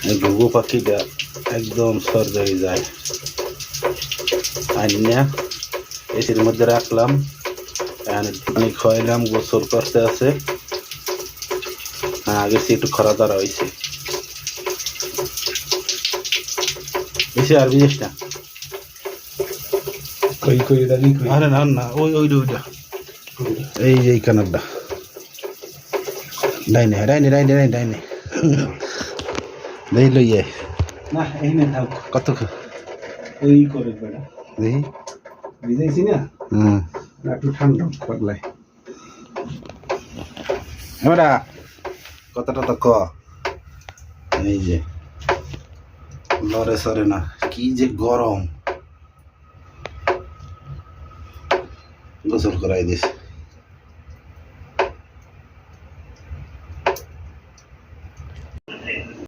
এই ঘুঘু পাখিটা একদম সর্দাই যায় আনিয়া এসির মধ্যে রাখলাম, পানি খাওয়াইলাম, গোসল করতে আছে। আগে সে একটু খরা দ্বারা হয়েছে বেশি আর বিদেশ না। আরে না না ওইটা এই যে এই কানারটা ডাইনে ডাইনে ডাইনে ডাইনে ডাইনে দেই লইয়ে না এইনে থাক কত ওই করে বেটা দেখি বুঝাইছি না। একটু ঠান্ডা করলাই আমরা কতটা তো ক এই যে লড়ে সরে না, কি যে গরম, গোসল করাই দিস।